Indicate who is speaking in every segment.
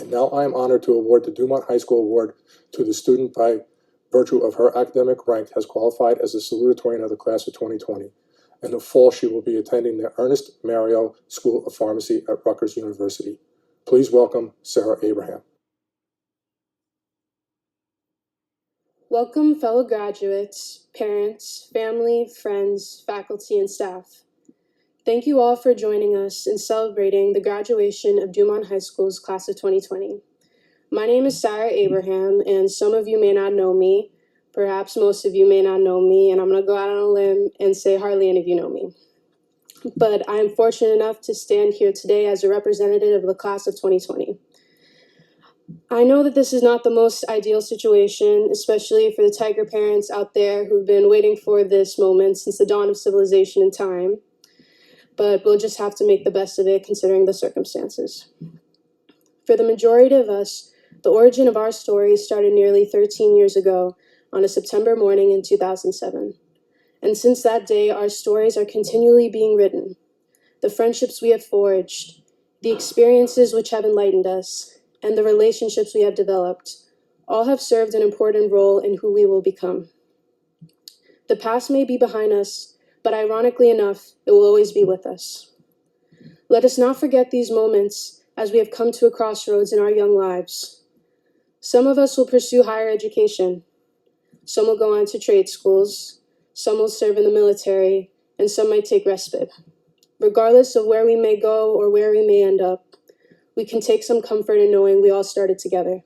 Speaker 1: Now I am honored to award the Dumont High School Award to the student by virtue of her academic rank has qualified as a salutatorian of the class of 2020. In the fall, she will be attending the Ernest Mario School of Pharmacy at Rutgers University. Please welcome Sarah Abraham.
Speaker 2: Welcome, fellow graduates, parents, family, friends, faculty, and staff. Thank you all for joining us in celebrating the graduation of Dumont High School's class of 2020. My name is Sarah Abraham, and some of you may not know me. Perhaps most of you may not know me, and I'm going to go out on a limb and say hardly any of you know me. But I am fortunate enough to stand here today as a representative of the class of 2020. I know that this is not the most ideal situation, especially for the Tiger parents out there who've been waiting for this moment since the dawn of civilization and time, but we'll just have to make the best of it considering the circumstances. For the majority of us, the origin of our story started nearly 13 years ago on a September morning in 2007. And since that day, our stories are continually being written. The friendships we have forged, the experiences which have enlightened us, and the relationships we have developed, all have served an important role in who we will become. The past may be behind us, but ironically enough, it will always be with us. Let us not forget these moments as we have come to a crossroads in our young lives. Some of us will pursue higher education. Some will go on to trade schools. Some will serve in the military, and some might take respite. Regardless of where we may go or where we may end up, we can take some comfort in knowing we all started together.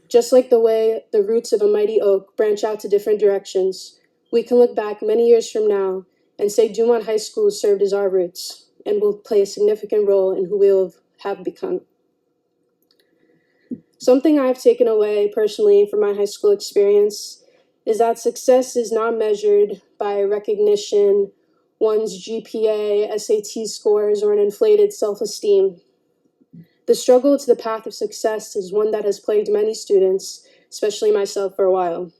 Speaker 2: Just like the way the roots of a mighty oak branch out to different directions, we can look back many years from now and say Dumont High School served as our roots and will play a significant role in who we will have become. Something I've taken away personally from my high school experience is that success is not measured by recognition, one's GPA, SAT scores, or an inflated self-esteem. The struggle to the path of success is one that has plagued many students, especially myself, for a while.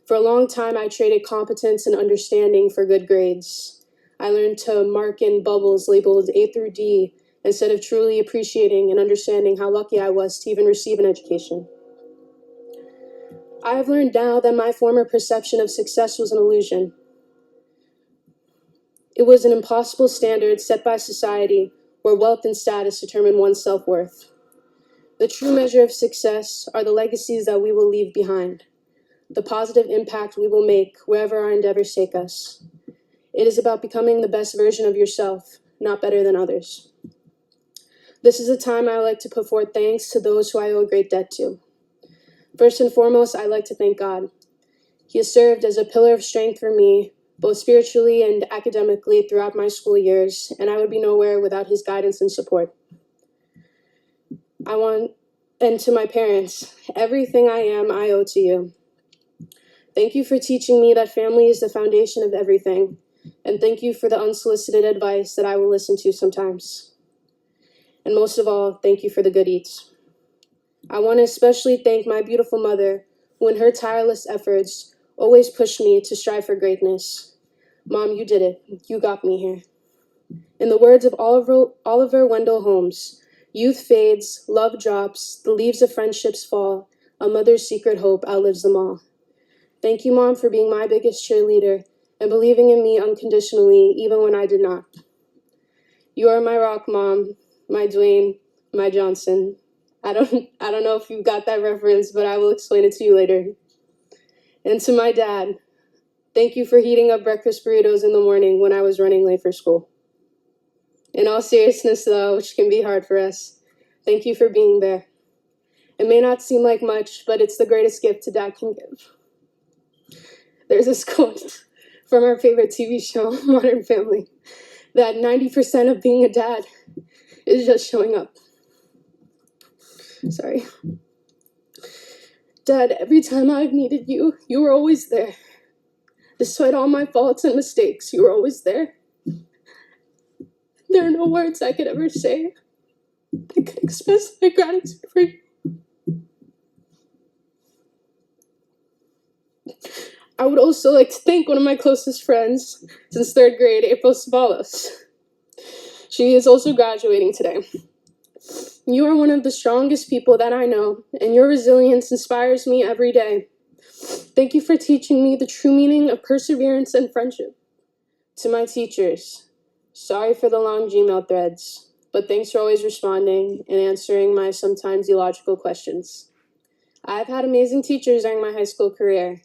Speaker 2: For a long time, I traded competence and understanding for good grades. I learned to mark in bubbles labeled A through D instead of truly appreciating and understanding how lucky I was to even receive an education. I have learned now that my former perception of success was an illusion. It was an impossible standard set by society where wealth and status determine one's self-worth. The true measure of success are the legacies that we will leave behind, the positive impact we will make wherever our endeavors take us. It is about becoming the best version of yourself, not better than others. This is a time I like to put forth thanks to those who I owe a great debt to. First and foremost, I'd like to thank God. He has served as a pillar of strength for me, both spiritually and academically throughout my school years, and I would be nowhere without his guidance and support. And to my parents, everything I am, I owe to you. Thank you for teaching me that family is the foundation of everything, and thank you for the unsolicited advice that I will listen to sometimes. And most of all, thank you for the good eats. I want to especially thank my beautiful mother, who in her tireless efforts always pushed me to strive for greatness. Mom, you did it. You got me here. In the words of Oliver Wendell Holmes, youth fades, love drops, the leaves of friendships fall, a mother's secret hope outlives them all. Thank you, Mom, for being my biggest cheerleader and believing in me unconditionally, even when I did not. You are my rock, Mom, my Dwayne, my Johnson. I don't know if you got that reference, but I will explain it to you later. And to my dad, thank you for heating up breakfast burritos in the morning when I was running late for school. In all seriousness, though, which can be hard for us, thank you for being there. It may not seem like much, but it's the greatest gift a dad can give. There's this quote from our favorite TV show, Modern Family, that 90% of being a dad is just showing up. Sorry. Dad, every time I've needed you, you were always there. Despite all my faults and mistakes, you were always there. There are no words I could ever say that could express my gratitude for you. I would also like to thank one of my closest friends since 3rd grade, April Sabalos. She is also graduating today. You are one of the strongest people that I know, and your resilience inspires me every day. Thank you for teaching me the true meaning of perseverance and friendship. To my teachers, sorry for the long Gmail threads, but thanks for always responding and answering my sometimes illogical questions. I've had amazing teachers during my high school career.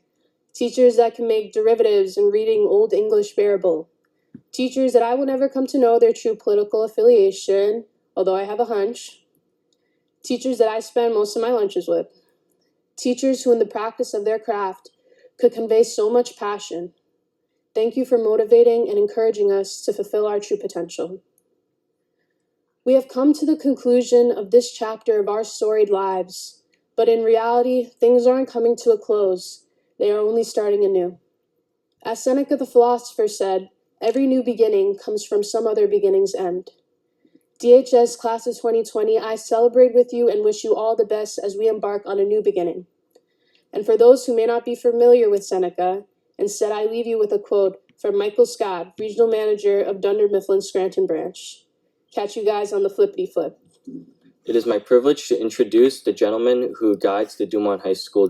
Speaker 2: Teachers that can make derivatives and reading Old English bearable. Teachers that I will never come to know their true political affiliation, although I have a hunch. Teachers that I spend most of my lunches with. Teachers who in the practice of their craft could convey so much passion. Thank you for motivating and encouraging us to fulfill our true potential. We have come to the conclusion of this chapter of our storied lives, but in reality, things aren't coming to a close. They are only starting anew. As Seneca the philosopher said, every new beginning comes from some other beginning's end. DHS Class of 2020, I celebrate with you and wish you all the best as we embark on a new beginning. And for those who may not be familiar with Seneca, instead I leave you with a quote from Michael Scott, Regional Manager of Dunder Mifflin Scranton Branch. Catch you guys on the flippity flip.
Speaker 3: It is my privilege to introduce the gentleman who guides the Dumont High School